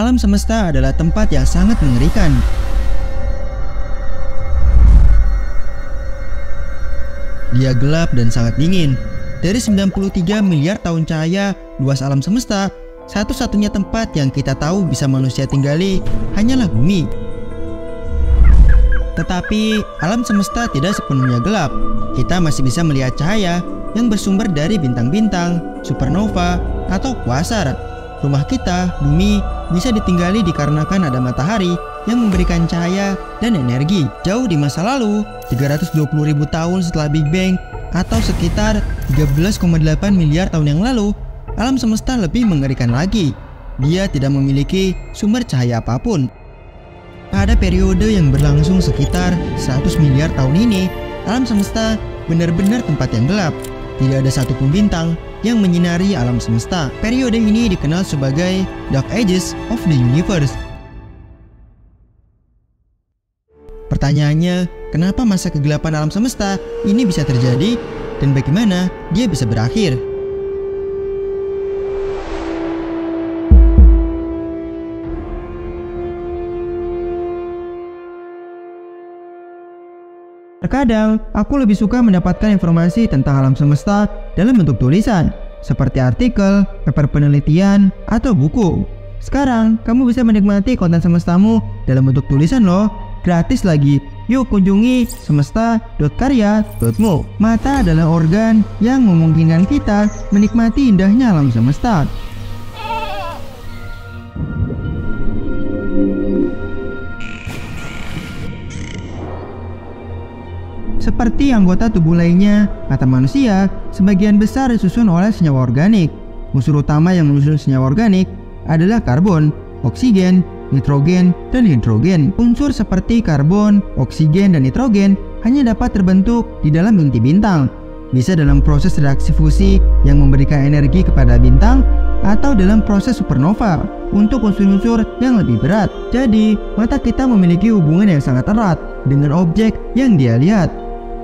Alam semesta adalah tempat yang sangat mengerikan. Dia gelap dan sangat dingin. Dari 93 miliar tahun cahaya luas alam semesta, satu-satunya tempat yang kita tahu bisa manusia tinggali hanyalah bumi. Tetapi alam semesta tidak sepenuhnya gelap. Kita masih bisa melihat cahaya yang bersumber dari bintang-bintang, supernova, atau quasar. Rumah kita, bumi, bisa ditinggali dikarenakan ada matahari yang memberikan cahaya dan energi. Jauh di masa lalu, 320.000 tahun setelah Big Bang atau sekitar 13,8 miliar tahun yang lalu, alam semesta lebih mengerikan lagi. Dia tidak memiliki sumber cahaya apapun. Pada periode yang berlangsung sekitar 100 miliar tahun ini, alam semesta benar-benar tempat yang gelap. Tidak ada satupun bintang yang menyinari alam semesta. Periode ini dikenal sebagai Dark Ages of the Universe. Pertanyaannya, kenapa masa kegelapan alam semesta ini bisa terjadi dan bagaimana dia bisa berakhir? Terkadang, aku lebih suka mendapatkan informasi tentang alam semesta dalam bentuk tulisan, seperti artikel, paper penelitian, atau buku. Sekarang, kamu bisa menikmati konten semestamu dalam bentuk tulisan loh, gratis lagi. Yuk kunjungi semesta.karya.mu. Mata adalah organ yang memungkinkan kita menikmati indahnya alam semesta. Seperti anggota tubuh lainnya, mata manusia sebagian besar disusun oleh senyawa organik. Unsur utama yang menyusun senyawa organik adalah karbon, oksigen, nitrogen, dan hidrogen. Unsur seperti karbon, oksigen, dan nitrogen hanya dapat terbentuk di dalam inti bintang. Bisa dalam proses reaksi fusi yang memberikan energi kepada bintang atau dalam proses supernova untuk unsur-unsur yang lebih berat. Jadi, mata kita memiliki hubungan yang sangat erat dengan objek yang dia lihat.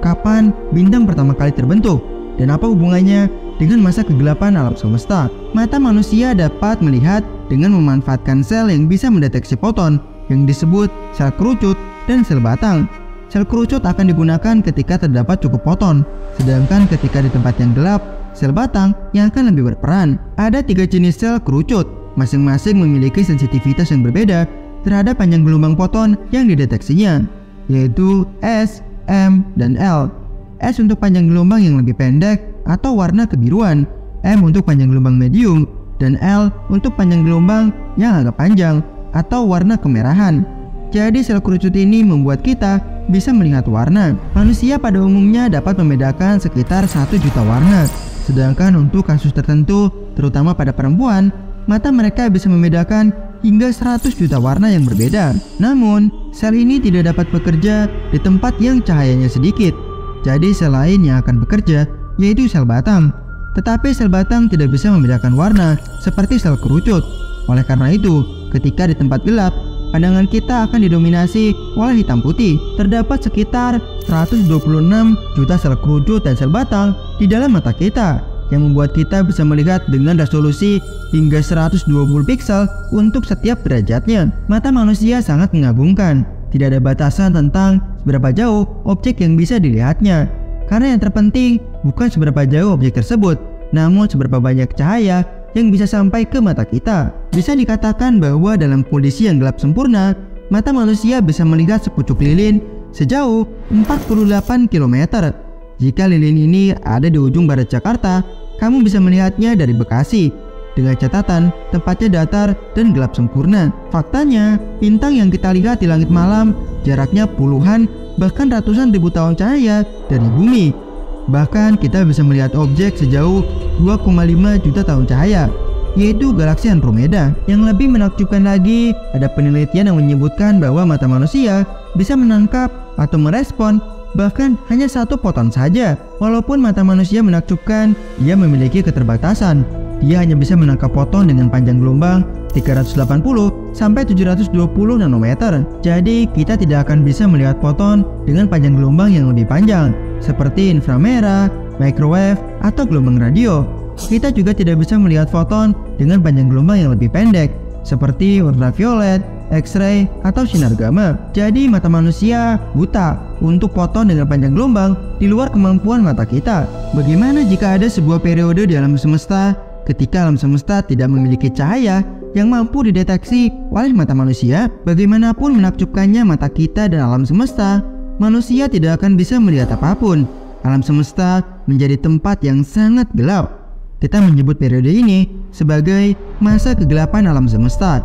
Kapan bintang pertama kali terbentuk? Dan apa hubungannya dengan masa kegelapan alam semesta? Mata manusia dapat melihat dengan memanfaatkan sel yang bisa mendeteksi foton yang disebut sel kerucut dan sel batang. Sel kerucut akan digunakan ketika terdapat cukup foton, sedangkan ketika di tempat yang gelap, sel batang yang akan lebih berperan. Ada 3 jenis sel kerucut, masing-masing memiliki sensitivitas yang berbeda terhadap panjang gelombang foton yang dideteksinya, yaitu S, M, dan L. S untuk panjang gelombang yang lebih pendek atau warna kebiruan, M untuk panjang gelombang medium, dan L untuk panjang gelombang yang agak panjang atau warna kemerahan. Jadi sel kerucut ini membuat kita bisa melihat warna. Manusia pada umumnya dapat membedakan sekitar 1 juta warna, sedangkan untuk kasus tertentu, terutama pada perempuan, mata mereka bisa membedakan hingga 100 juta warna yang berbeda. Namun, sel ini tidak dapat bekerja di tempat yang cahayanya sedikit. Jadi sel lain yang akan bekerja yaitu sel batang. Tetapi sel batang tidak bisa membedakan warna seperti sel kerucut. Oleh karena itu, ketika di tempat gelap, pandangan kita akan didominasi oleh hitam putih. Terdapat sekitar 126 juta sel kerucut dan sel batang di dalam mata kita, yang membuat kita bisa melihat dengan resolusi hingga 120 piksel untuk setiap derajatnya. Mata manusia sangat mengagumkan. Tidak ada batasan tentang seberapa jauh objek yang bisa dilihatnya. Karena yang terpenting bukan seberapa jauh objek tersebut, namun seberapa banyak cahaya yang bisa sampai ke mata kita. Bisa dikatakan bahwa dalam kondisi yang gelap sempurna, mata manusia bisa melihat sepucuk lilin sejauh 48 km. Jika lilin ini ada di ujung barat Jakarta, kamu bisa melihatnya dari Bekasi. Dengan catatan, tempatnya datar dan gelap sempurna. Faktanya, bintang yang kita lihat di langit malam jaraknya puluhan bahkan ratusan ribu tahun cahaya dari bumi. Bahkan kita bisa melihat objek sejauh 2,5 juta tahun cahaya, yaitu galaksi Andromeda. Yang lebih menakjubkan lagi, ada penelitian yang menyebutkan bahwa mata manusia bisa menangkap atau merespon bahkan hanya 1 foton saja. Walaupun mata manusia menakjubkan, dia memiliki keterbatasan. Dia hanya bisa menangkap foton dengan panjang gelombang 380 sampai 720 nanometer. Jadi kita tidak akan bisa melihat foton dengan panjang gelombang yang lebih panjang, seperti inframerah, microwave, atau gelombang radio. Kita juga tidak bisa melihat foton dengan panjang gelombang yang lebih pendek, seperti ultraviolet, X-ray, atau sinar gamma. Jadi mata manusia buta untuk foton dengan panjang gelombang di luar kemampuan mata kita. Bagaimana jika ada sebuah periode di alam semesta ketika alam semesta tidak memiliki cahaya yang mampu dideteksi oleh mata manusia? Bagaimanapun menakjubkannya mata kita dan alam semesta, manusia tidak akan bisa melihat apapun. Alam semesta menjadi tempat yang sangat gelap. Kita menyebut periode ini sebagai masa kegelapan alam semesta.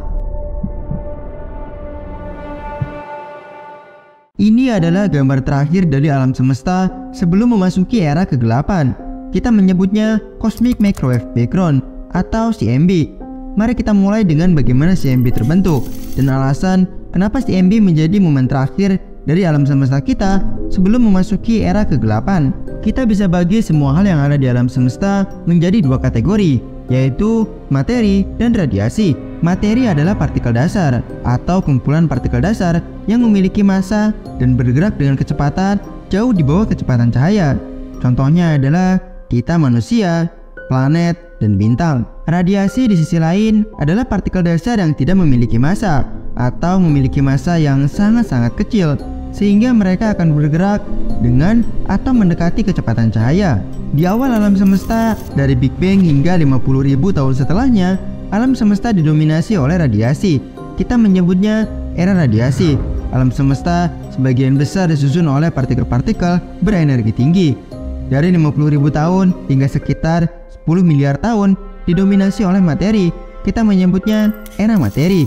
Ini adalah gambar terakhir dari alam semesta sebelum memasuki era kegelapan. Kita menyebutnya Cosmic Microwave Background atau CMB. Mari kita mulai dengan bagaimana CMB terbentuk dan alasan kenapa CMB menjadi momen terakhir dari alam semesta kita sebelum memasuki era kegelapan. Kita bisa bagi semua hal yang ada di alam semesta menjadi dua kategori, yaitu materi dan radiasi. Materi adalah partikel dasar atau kumpulan partikel dasar yang memiliki massa dan bergerak dengan kecepatan jauh di bawah kecepatan cahaya. Contohnya adalah kita manusia, planet, dan bintang. Radiasi di sisi lain adalah partikel dasar yang tidak memiliki massa atau memiliki massa yang sangat-sangat kecil, sehingga mereka akan bergerak dengan atau mendekati kecepatan cahaya. Di awal alam semesta, dari Big Bang hingga 50.000 tahun setelahnya, alam semesta didominasi oleh radiasi. Kita menyebutnya era radiasi. Alam semesta sebagian besar disusun oleh partikel-partikel berenergi tinggi. Dari 50.000 tahun hingga sekitar 10 miliar tahun didominasi oleh materi. Kita menyebutnya era materi.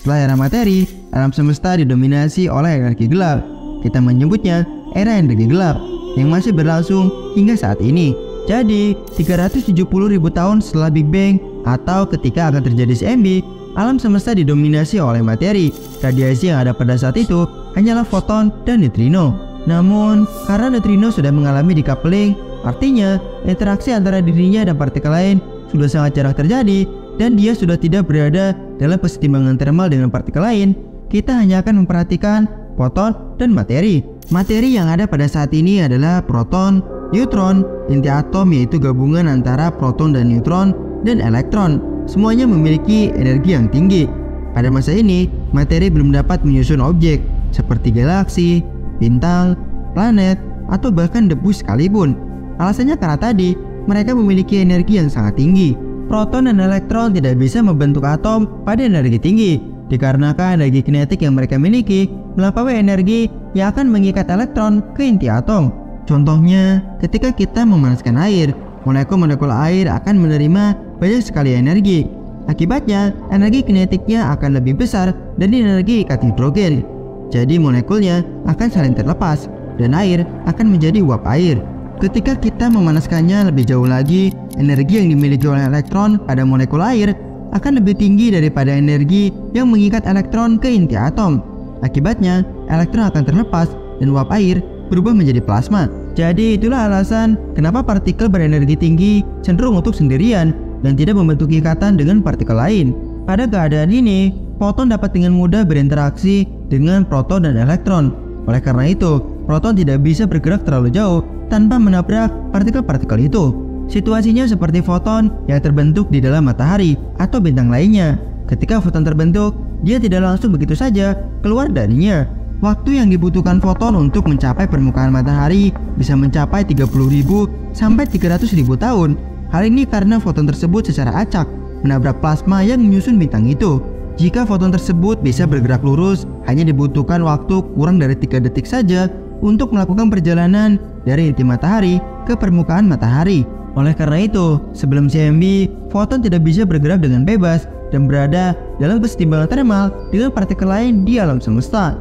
Setelah era materi, alam semesta didominasi oleh energi gelap. Kita menyebutnya era energi gelap yang masih berlangsung hingga saat ini. Jadi, 370.000 tahun setelah Big Bang atau ketika akan terjadi CMB, alam semesta didominasi oleh materi. Radiasi yang ada pada saat itu hanyalah foton dan neutrino. Namun, karena neutrino sudah mengalami decoupling, artinya interaksi antara dirinya dan partikel lain sudah sangat jarang terjadi, dan dia sudah tidak berada dalam kesetimbangan thermal dengan partikel lain, kita hanya akan memperhatikan foton dan materi. Materi yang ada pada saat ini adalah proton, neutron, inti atom yaitu gabungan antara proton dan neutron, dan elektron. Semuanya memiliki energi yang tinggi. Pada masa ini, materi belum dapat menyusun objek seperti galaksi, bintang, planet, atau bahkan debu sekalipun. Alasannya karena tadi, mereka memiliki energi yang sangat tinggi. Proton dan elektron tidak bisa membentuk atom pada energi tinggi, dikarenakan energi kinetik yang mereka miliki melampaui energi yang akan mengikat elektron ke inti atom. Contohnya, ketika kita memanaskan air, molekul-molekul air akan menerima banyak sekali energi. Akibatnya, energi kinetiknya akan lebih besar dari energi ikat hidrogen. Jadi molekulnya akan saling terlepas, dan air akan menjadi uap air. Ketika kita memanaskannya lebih jauh lagi, energi yang dimiliki oleh elektron pada molekul air akan lebih tinggi daripada energi yang mengikat elektron ke inti atom. Akibatnya, elektron akan terlepas dan uap air berubah menjadi plasma. Jadi itulah alasan kenapa partikel berenergi tinggi cenderung untuk sendirian dan tidak membentuk ikatan dengan partikel lain. Pada keadaan ini, foton dapat dengan mudah berinteraksi dengan proton dan elektron. Oleh karena itu, proton tidak bisa bergerak terlalu jauh tanpa menabrak partikel-partikel itu. Situasinya seperti foton yang terbentuk di dalam matahari atau bintang lainnya. Ketika foton terbentuk, dia tidak langsung begitu saja keluar darinya. Waktu yang dibutuhkan foton untuk mencapai permukaan matahari bisa mencapai 30.000 sampai 300.000 tahun. Hal ini karena foton tersebut secara acak menabrak plasma yang menyusun bintang itu. Jika foton tersebut bisa bergerak lurus, hanya dibutuhkan waktu kurang dari 3 detik saja untuk melakukan perjalanan dari inti matahari ke permukaan matahari. Oleh karena itu, sebelum CMB, foton tidak bisa bergerak dengan bebas dan berada dalam kesetimbangan thermal dengan partikel lain di alam semesta.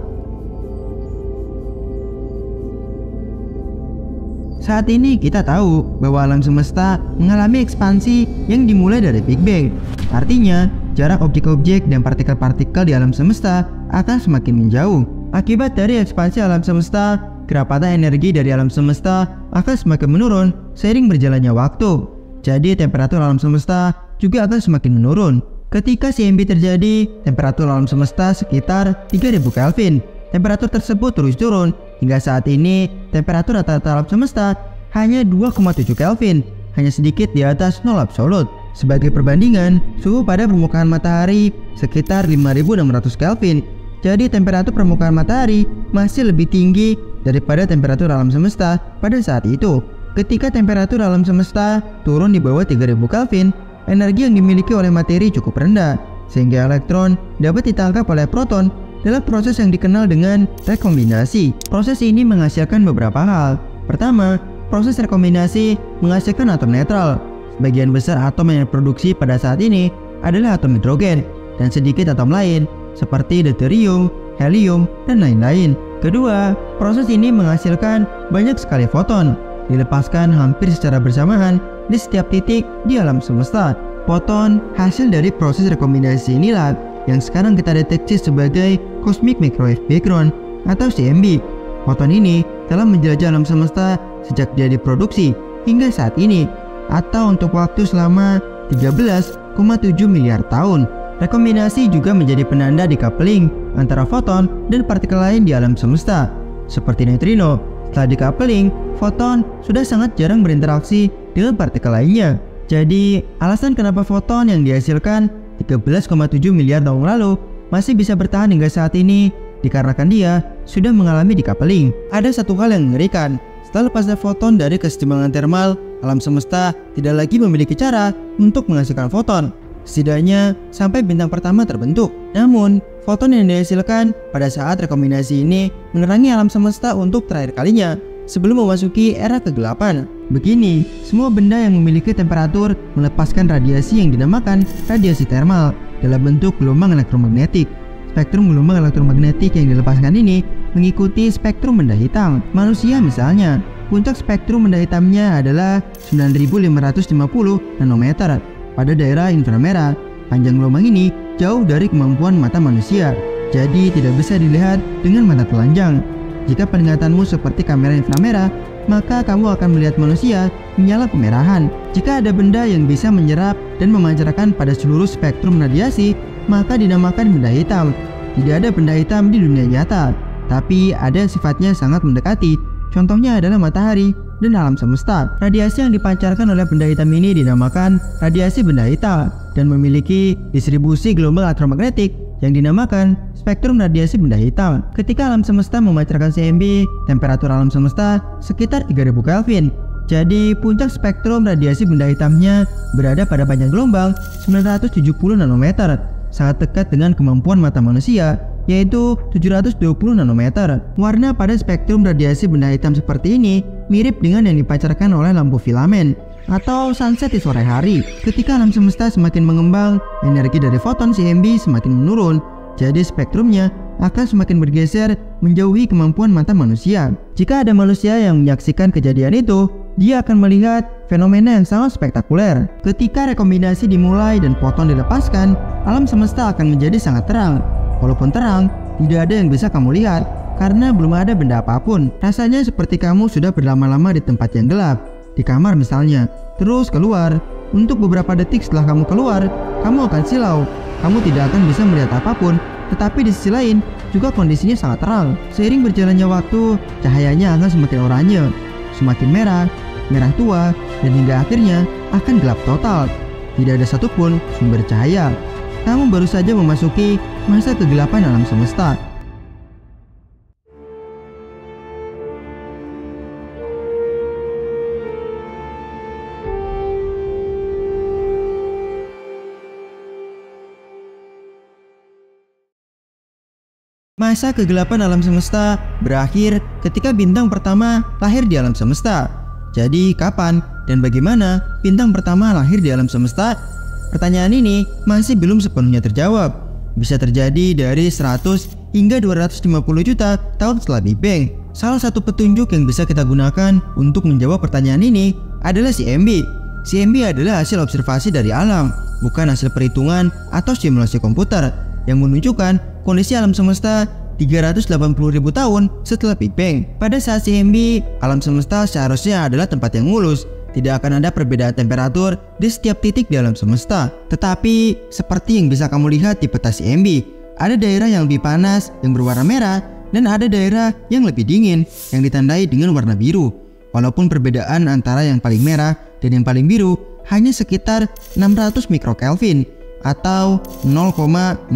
Saat ini kita tahu bahwa alam semesta mengalami ekspansi yang dimulai dari Big Bang. Artinya, jarak objek-objek dan partikel-partikel di alam semesta akan semakin menjauh. Akibat dari ekspansi alam semesta, kerapatan energi dari alam semesta akan semakin menurun seiring berjalannya waktu. Jadi temperatur alam semesta juga akan semakin menurun. Ketika CMB terjadi, temperatur alam semesta sekitar 3000 Kelvin. temperatur tersebut terus turun. Hingga saat ini, temperatur rata-rata alam semesta hanya 2,7 Kelvin, hanya sedikit di atas nol absolut. Sebagai perbandingan, suhu pada permukaan matahari sekitar 5.600 Kelvin. Jadi temperatur permukaan matahari masih lebih tinggi daripada temperatur alam semesta pada saat itu. Ketika temperatur alam semesta turun di bawah 3.000 Kelvin, energi yang dimiliki oleh materi cukup rendah, sehingga elektron dapat ditangkap oleh proton dalam proses yang dikenal dengan rekombinasi. Proses ini menghasilkan beberapa hal. Pertama, proses rekombinasi menghasilkan atom netral. Sebagian besar atom yang diproduksi pada saat ini adalah atom hidrogen dan sedikit atom lain seperti deuterium, helium, dan lain-lain. Kedua, proses ini menghasilkan banyak sekali foton, dilepaskan hampir secara bersamaan di setiap titik di alam semesta. Foton hasil dari proses rekombinasi inilah yang sekarang kita deteksi sebagai Cosmic Microwave Background atau CMB. Foton ini telah menjelajah alam semesta sejak dia diproduksi hingga saat ini, atau untuk waktu selama 13,7 miliar tahun. Rekombinasi juga menjadi penanda decoupling antara foton dan partikel lain di alam semesta, seperti neutrino. Setelah decoupling, foton sudah sangat jarang berinteraksi dengan partikel lainnya. Jadi, alasan kenapa foton yang dihasilkan 13,7 miliar tahun lalu masih bisa bertahan hingga saat ini dikarenakan dia sudah mengalami decoupling. Ada satu hal yang mengerikan. Setelah lepasnya foton dari kesetimbangan termal, alam semesta tidak lagi memiliki cara untuk menghasilkan foton, setidaknya sampai bintang pertama terbentuk. Namun, foton yang dihasilkan pada saat rekombinasi ini menerangi alam semesta untuk terakhir kalinya sebelum memasuki era kegelapan. Begini, semua benda yang memiliki temperatur melepaskan radiasi yang dinamakan radiasi termal dalam bentuk gelombang elektromagnetik. Spektrum gelombang elektromagnetik yang dilepaskan ini mengikuti spektrum benda hitam. Manusia misalnya, puncak spektrum benda hitamnya adalah 9550 nanometer pada daerah inframerah. Panjang gelombang ini jauh dari kemampuan mata manusia, jadi tidak bisa dilihat dengan mata telanjang. Jika penglihatanmu seperti kamera inframerah, maka kamu akan melihat manusia menyala kemerahan. Jika ada benda yang bisa menyerap dan memancarkan pada seluruh spektrum radiasi, maka dinamakan benda hitam. Tidak ada benda hitam di dunia nyata, tapi ada yang sifatnya sangat mendekati. Contohnya adalah matahari dan alam semesta. Radiasi yang dipancarkan oleh benda hitam ini dinamakan radiasi benda hitam dan memiliki distribusi gelombang elektromagnetik yang dinamakan spektrum radiasi benda hitam. Ketika alam semesta memancarkan CMB, temperatur alam semesta sekitar 3000 Kelvin. Jadi puncak spektrum radiasi benda hitamnya berada pada panjang gelombang 970 nanometer, sangat dekat dengan kemampuan mata manusia, yaitu 720 nanometer. Warna pada spektrum radiasi benda hitam seperti ini mirip dengan yang dipancarkan oleh lampu filamen atau sunset di sore hari. Ketika alam semesta semakin mengembang, energi dari foton CMB semakin menurun, jadi spektrumnya akan semakin bergeser menjauhi kemampuan mata manusia. Jika ada manusia yang menyaksikan kejadian itu, dia akan melihat fenomena yang sangat spektakuler. Ketika rekombinasi dimulai dan foton dilepaskan, alam semesta akan menjadi sangat terang. Walaupun terang, tidak ada yang bisa kamu lihat karena belum ada benda apapun. Rasanya seperti kamu sudah berlama-lama di tempat yang gelap, di kamar misalnya, terus keluar. Untuk beberapa detik setelah kamu keluar, kamu akan silau. Kamu tidak akan bisa melihat apapun, tetapi di sisi lain juga kondisinya sangat terang. Seiring berjalannya waktu, cahayanya akan semakin oranye, semakin merah, merah tua, dan hingga akhirnya akan gelap total. Tidak ada satupun sumber cahaya. Kamu baru saja memasuki masa kegelapan alam semesta. Masa kegelapan alam semesta berakhir ketika bintang pertama lahir di alam semesta. Jadi kapan dan bagaimana bintang pertama lahir di alam semesta? Pertanyaan ini masih belum sepenuhnya terjawab. Bisa terjadi dari 100 hingga 250 juta tahun setelah Big Bang. Salah satu petunjuk yang bisa kita gunakan untuk menjawab pertanyaan ini adalah CMB. CMB adalah hasil observasi dari alam, bukan hasil perhitungan atau simulasi komputer yang menunjukkan kondisi alam semesta 380.000 tahun setelah Big Bang. Pada saat CMB, alam semesta seharusnya adalah tempat yang mulus. Tidak akan ada perbedaan temperatur di setiap titik di alam semesta. Tetapi, seperti yang bisa kamu lihat di peta CMB, ada daerah yang lebih panas yang berwarna merah dan ada daerah yang lebih dingin yang ditandai dengan warna biru. Walaupun perbedaan antara yang paling merah dan yang paling biru hanya sekitar 600 mikrokelvin atau 0,006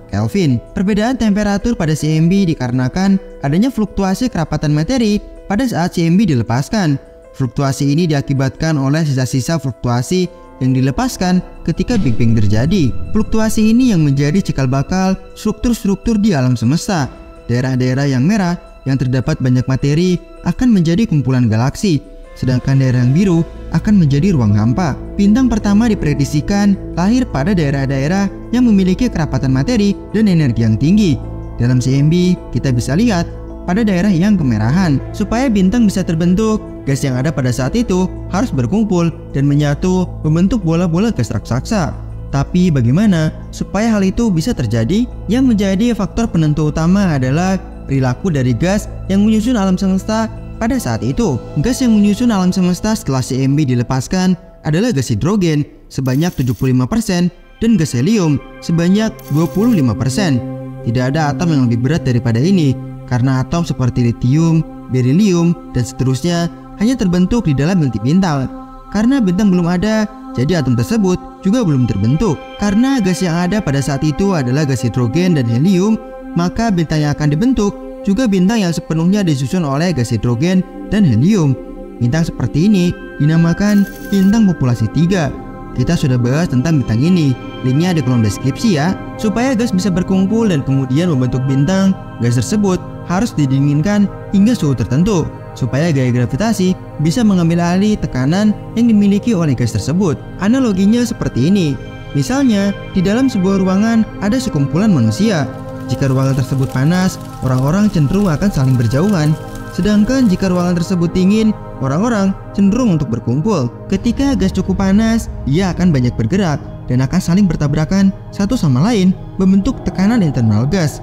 Kelvin. Perbedaan temperatur pada CMB dikarenakan adanya fluktuasi kerapatan materi pada saat CMB dilepaskan. Fluktuasi ini diakibatkan oleh sisa-sisa fluktuasi yang dilepaskan ketika Big Bang terjadi. Fluktuasi ini yang menjadi cikal bakal struktur-struktur di alam semesta. Daerah-daerah yang merah yang terdapat banyak materi akan menjadi kumpulan galaksi, sedangkan daerah yang biru akan menjadi ruang hampa. Bintang pertama diprediksikan lahir pada daerah-daerah yang memiliki kerapatan materi dan energi yang tinggi. Dalam CMB, kita bisa lihat pada daerah yang kemerahan. Supaya bintang bisa terbentuk, gas yang ada pada saat itu harus berkumpul dan menyatu membentuk bola-bola gas raksasa. Tapi bagaimana supaya hal itu bisa terjadi? Yang menjadi faktor penentu utama adalah perilaku dari gas yang menyusun alam semesta pada saat itu. Gas yang menyusun alam semesta setelah CMB dilepaskan adalah gas hidrogen sebanyak 75% dan gas helium sebanyak 25%. Tidak ada atom yang lebih berat daripada ini, karena atom seperti litium, berilium, dan seterusnya hanya terbentuk di dalam inti bintang. Karena bintang belum ada, jadi atom tersebut juga belum terbentuk. Karena gas yang ada pada saat itu adalah gas hidrogen dan helium, maka bintang yang akan dibentuk juga bintang yang sepenuhnya disusun oleh gas hidrogen dan helium. Bintang seperti ini dinamakan bintang populasi 3. Kita sudah bahas tentang bintang ini, linknya di kolom deskripsi ya. Supaya gas bisa berkumpul dan kemudian membentuk bintang, gas tersebut harus didinginkan hingga suhu tertentu, supaya gaya gravitasi bisa mengambil alih tekanan yang dimiliki oleh gas tersebut. Analoginya seperti ini, misalnya di dalam sebuah ruangan ada sekumpulan manusia. Jika ruangan tersebut panas, orang-orang cenderung akan saling berjauhan. Sedangkan jika ruangan tersebut dingin, orang-orang cenderung untuk berkumpul. Ketika gas cukup panas, ia akan banyak bergerak dan akan saling bertabrakan satu sama lain membentuk tekanan internal gas.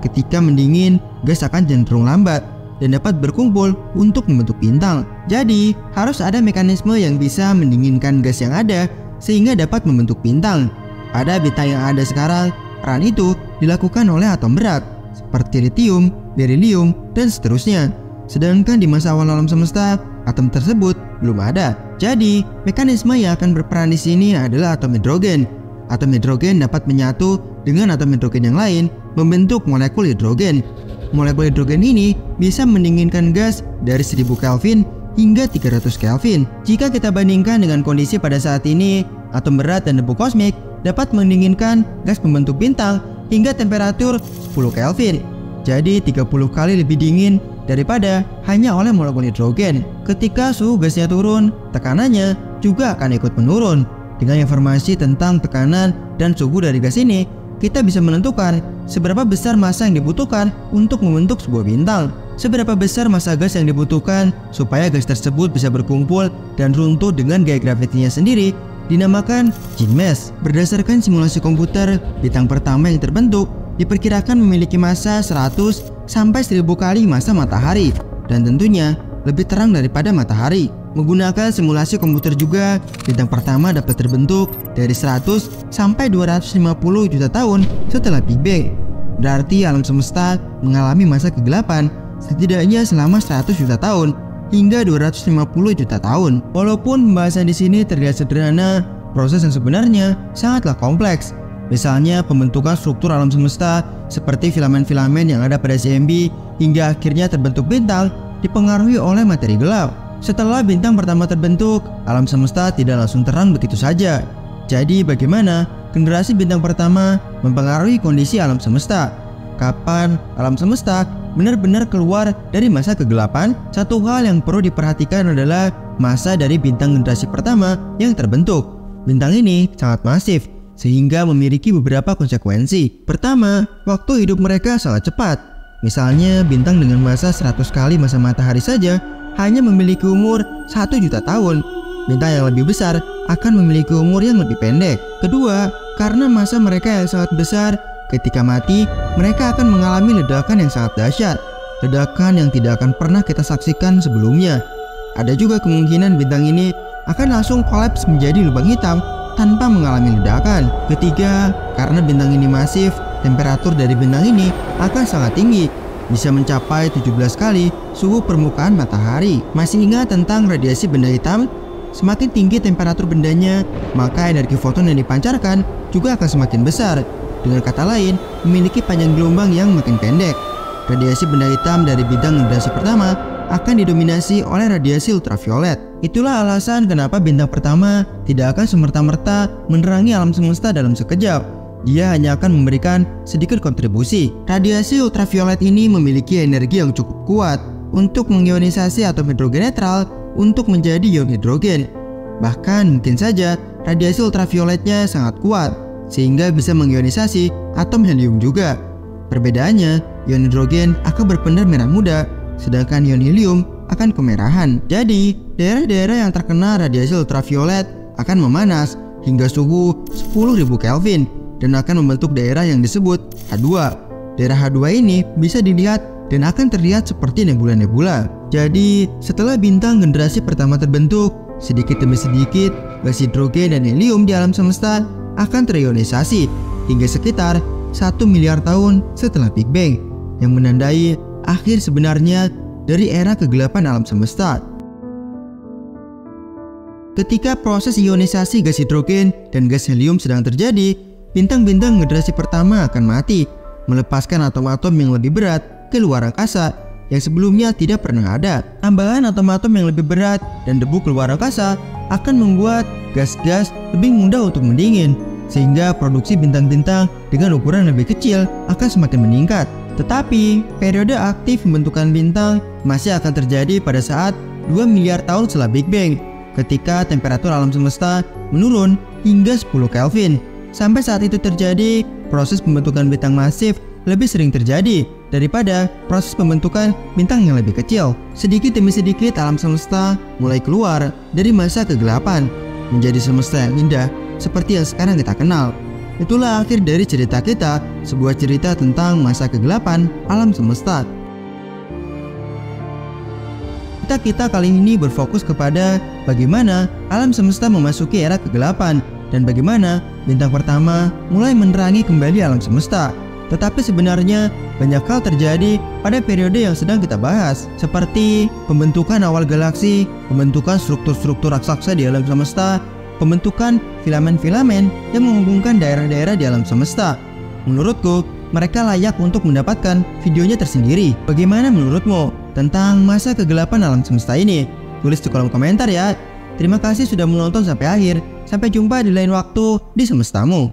Ketika mendingin, gas akan cenderung lambat dan dapat berkumpul untuk membentuk bintang. Jadi, harus ada mekanisme yang bisa mendinginkan gas yang ada sehingga dapat membentuk bintang. Pada bintang yang ada sekarang, peran itu dilakukan oleh atom berat seperti litium, berilium, dan seterusnya. Sedangkan di masa awal alam semesta, atom tersebut belum ada. Jadi, mekanisme yang akan berperan di sini adalah atom hidrogen. Atom hidrogen dapat menyatu dengan atom hidrogen yang lain membentuk molekul hidrogen. Molekul hidrogen ini bisa mendinginkan gas dari 1000 Kelvin hingga 300 Kelvin. Jika kita bandingkan dengan kondisi pada saat ini, atom berat dan debu kosmik dapat mendinginkan gas pembentuk bintang hingga temperatur 10 Kelvin. Jadi 30 kali lebih dingin daripada hanya oleh molekul hidrogen. Ketika suhu gasnya turun, tekanannya juga akan ikut menurun. Dengan informasi tentang tekanan dan suhu dari gas ini, kita bisa menentukan seberapa besar massa yang dibutuhkan untuk membentuk sebuah bintang. Seberapa besar massa gas yang dibutuhkan supaya gas tersebut bisa berkumpul dan runtuh dengan gaya gravitasinya sendiri dinamakan Gene Mass. Berdasarkan simulasi komputer, bintang pertama yang terbentuk diperkirakan memiliki massa 100 sampai 1000 kali massa matahari dan tentunya lebih terang daripada matahari. Menggunakan simulasi komputer juga, bintang pertama dapat terbentuk dari 100 sampai 250 juta tahun setelah Big Bang. Berarti alam semesta mengalami masa kegelapan setidaknya selama 100 juta tahun hingga 250 juta tahun. Walaupun pembahasan di sini terlihat sederhana, proses yang sebenarnya sangatlah kompleks. Misalnya pembentukan struktur alam semesta seperti filamen-filamen yang ada pada CMB hingga akhirnya terbentuk bintang dipengaruhi oleh materi gelap. Setelah bintang pertama terbentuk, alam semesta tidak langsung terang begitu saja. Jadi bagaimana generasi bintang pertama mempengaruhi kondisi alam semesta? Kapan alam semesta benar-benar keluar dari masa kegelapan? Satu hal yang perlu diperhatikan adalah masa dari bintang generasi pertama yang terbentuk. Bintang ini sangat masif sehingga memiliki beberapa konsekuensi. Pertama, waktu hidup mereka sangat cepat. Misalnya bintang dengan massa 100 kali massa matahari saja hanya memiliki umur 1 juta tahun. Bintang yang lebih besar akan memiliki umur yang lebih pendek. Kedua, karena massa mereka yang sangat besar, ketika mati mereka akan mengalami ledakan yang sangat dahsyat. Ledakan yang tidak akan pernah kita saksikan sebelumnya. Ada juga kemungkinan bintang ini akan langsung kolaps menjadi lubang hitam tanpa mengalami ledakan. Ketiga, karena bintang ini masif temperatur dari bintang ini akan sangat tinggi, bisa mencapai 17 kali suhu permukaan matahari. Masih ingat tentang radiasi benda hitam? Semakin tinggi temperatur bendanya, maka energi foton yang dipancarkan juga akan semakin besar. Dengan kata lain, memiliki panjang gelombang yang makin pendek. Radiasi benda hitam dari bintang generasi pertama akan didominasi oleh radiasi ultraviolet. Itulah alasan kenapa bintang pertama tidak akan semerta-merta menerangi alam semesta dalam sekejap. Dia hanya akan memberikan sedikit kontribusi. Radiasi ultraviolet ini memiliki energi yang cukup kuat untuk mengionisasi atom hidrogen netral untuk menjadi ion hidrogen. Bahkan mungkin saja radiasi ultravioletnya sangat kuat sehingga bisa mengionisasi atom helium juga. Perbedaannya, ion hidrogen akan berpendar merah muda, sedangkan ion helium akan kemerahan. Jadi, daerah-daerah yang terkena radiasi ultraviolet akan memanas hingga suhu 10.000 Kelvin dan akan membentuk daerah yang disebut H2. Daerah H2 ini bisa dilihat dan akan terlihat seperti nebula-nebula. Jadi, setelah bintang generasi pertama terbentuk, sedikit demi sedikit gas hidrogen dan helium di alam semesta akan terionisasi hingga sekitar 1 miliar tahun setelah Big Bang, yang menandai akhir sebenarnya dari era kegelapan alam semesta. Ketika proses ionisasi gas hidrogen dan gas helium sedang terjadi, bintang-bintang generasi pertama akan mati, melepaskan atom-atom yang lebih berat ke luar angkasa yang sebelumnya tidak pernah ada. Tambahan atom-atom yang lebih berat dan debu keluar angkasa akan membuat gas-gas lebih mudah untuk mendingin, sehingga produksi bintang-bintang dengan ukuran lebih kecil akan semakin meningkat. Tetapi, periode aktif pembentukan bintang masih akan terjadi pada saat 2 miliar tahun setelah Big Bang, ketika temperatur alam semesta menurun hingga 10 Kelvin. Sampai saat itu terjadi, proses pembentukan bintang masif lebih sering terjadi daripada proses pembentukan bintang yang lebih kecil. Sedikit demi sedikit alam semesta mulai keluar dari masa kegelapan menjadi semesta yang indah seperti yang sekarang kita kenal. Itulah akhir dari cerita kita, sebuah cerita tentang masa kegelapan alam semesta. Kita kali ini berfokus kepada bagaimana alam semesta memasuki era kegelapan dan bagaimana bintang pertama mulai menerangi kembali alam semesta. Tetapi sebenarnya banyak hal terjadi pada periode yang sedang kita bahas, seperti pembentukan awal galaksi, pembentukan struktur-struktur raksasa di alam semesta, pembentukan filamen-filamen yang menghubungkan daerah-daerah di alam semesta. Menurutku, mereka layak untuk mendapatkan videonya tersendiri. Bagaimana menurutmu tentang masa kegelapan alam semesta ini? Tulis di kolom komentar ya. Terima kasih sudah menonton sampai akhir. Sampai jumpa di lain waktu di semestamu.